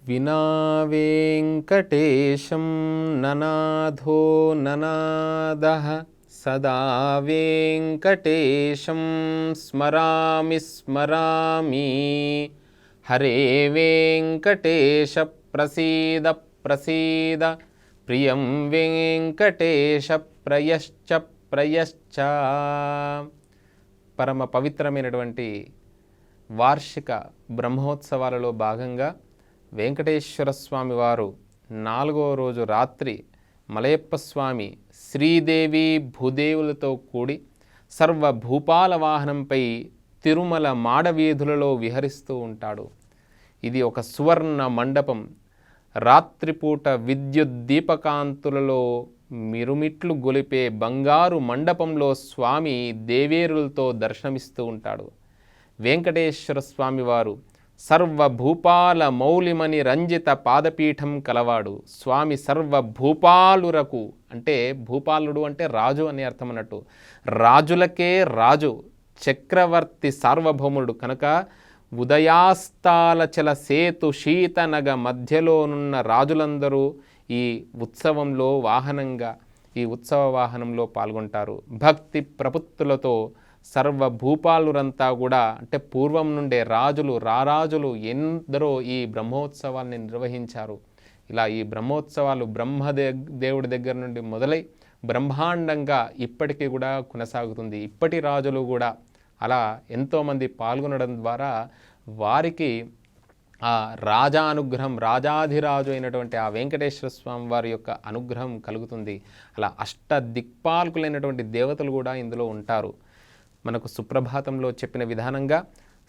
వినా వెంకటేశం ననాథో ననాదః సదా వెంకటేశం స్మరామి స్మరామి. హరే వెంకటేశ ప్రసీద ప్రసీద, ప్రియం వెంకటేశ ప్రయశ్చ ప్రయశ్చ. పరమ పవిత్రమైనటువంటి వార్షిక బ్రహ్మోత్సవాలలో భాగంగా వెంకటేశ్వర స్వామి వారు 4వ రోజు రాత్రి మలయప్ప స్వామి శ్రీదేవి భూదేవులతో కూడి సర్వభూపాల వాహనంపై తిరుమల మాడవీధులలో విహరిస్తూ ఉంటాడు. ఇది ఒక సువర్ణ మండపం. రాత్రిపూట విద్యుత్ దీపకాంతులలో మిరుమిట్లు గొలిపే బంగారు మండపంలో స్వామి దేవేరులతో దర్శనమిస్తూ ఉంటాడు. వెంకటేశ్వర స్వామివారు సర్వభూపాల మౌలిమని రంజిత పాదపీఠం కలవాడు. స్వామి సర్వభూపాలురకు, అంటే భూపాలుడు అంటే రాజు అని అర్థం అన్నట్టు, రాజులకే రాజు, చక్రవర్తి సార్వభౌముడు కనుక ఉదయాస్తాలచల సేతు శీతనగ మధ్యలోనున్న రాజులందరూ ఈ ఉత్సవంలో వాహనంగా, ఈ ఉత్సవ వాహనంలో పాల్గొంటారు. భక్తి ప్రపుత్తులతో సర్వభూపాలురంతా కూడా, అంటే పూర్వం నుండే రాజులు రారాజులు ఎందరో ఈ బ్రహ్మోత్సవాన్ని నిర్వహించారు. ఇలా ఈ బ్రహ్మోత్సవాలు దేవుడి దగ్గర నుండి మొదలై బ్రహ్మాండంగా ఇప్పటికీ కూడా కొనసాగుతుంది. ఇప్పటి రాజులు కూడా అలా ఎంతోమంది పాల్గొనడం ద్వారా వారికి ఆ రాజా అనుగ్రహం, రాజాధిరాజు అయినటువంటి ఆ వెంకటేశ్వర స్వామి వారి యొక్క అనుగ్రహం కలుగుతుంది. అలా అష్టదిక్పాలకులైనటువంటి దేవతలు కూడా ఇందులో ఉంటారు. మనకు సుప్రభాతంలో చెప్పిన విధానంగా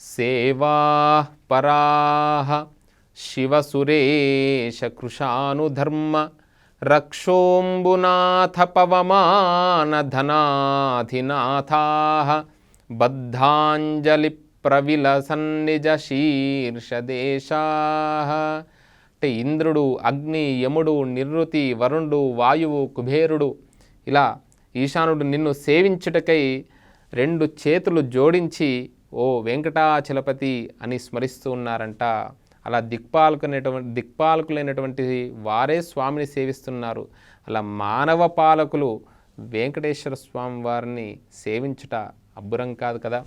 సేవా పరాహ శివసురేశ కృషానుధర్మ రక్షోంబునాథ పవమాన ధనాధినాథాః బద్ధాంజలి ప్రవిలసన్నిజ శీర్షదేశాః. అంటే ఇంద్రుడు, అగ్ని, యముడు, నిరుతి, వరుణుడు, వాయువు, కుబేరుడు, ఇలా ఈశానుడు నిన్ను సేవించుటకై 2 చేతులు జోడించి ఓ వెంకటాచలపతి అని స్మరిస్తూ ఉన్నారంట. అలా దిక్పాలకులైనటువంటి వారే స్వామిని సేవిస్తున్నారు. అలా మానవ పాలకులు వెంకటేశ్వర స్వామి వారిని సేవించుట అబ్బురం కాదు కదా.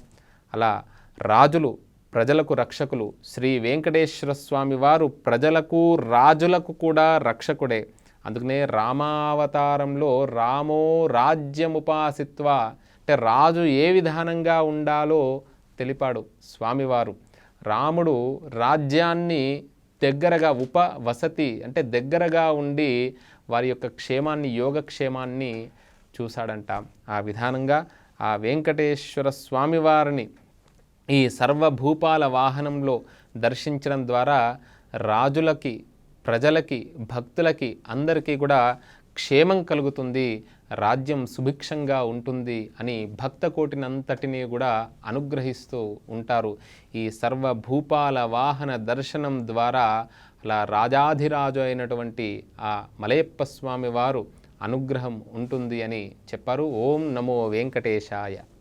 అలా రాజులు ప్రజలకు రక్షకులు. శ్రీ వెంకటేశ్వర స్వామి వారు ప్రజలకు రాజులకు కూడా రక్షకుడే. అందుకనే రామావతారంలో రామో రాజ్యముపాసిత్వ, అంటే రాజు ఏ విధానంగా ఉండాలో తెలిపాడు స్వామివారు. రాముడు రాజ్యాన్ని దగ్గరగా ఉపవసతి, అంటే దగ్గరగా ఉండి వారి యొక్క క్షేమాన్ని, యోగక్షేమాన్ని చూశాడంట. ఆ విధానంగా ఆ వెంకటేశ్వర స్వామివారిని ఈ సర్వభూపాల వాహనంలో దర్శించడం ద్వారా రాజులకి, ప్రజలకి, భక్తులకి అందరికీ కూడా క్షేమం కలుగుతుంది, రాజ్యం సుభిక్షంగా ఉంటుంది అని భక్తకోటినంతటినీ కూడా అనుగ్రహిస్తూ ఉంటారు. ఈ సర్వభూపాల వాహన దర్శనం ద్వారా అలా రాజాధిరాజు అయినటువంటి ఆ మలయప్ప స్వామి వారు అనుగ్రహం ఉంటుంది అని చెప్పారు. ఓం నమో వెంకటేశాయ.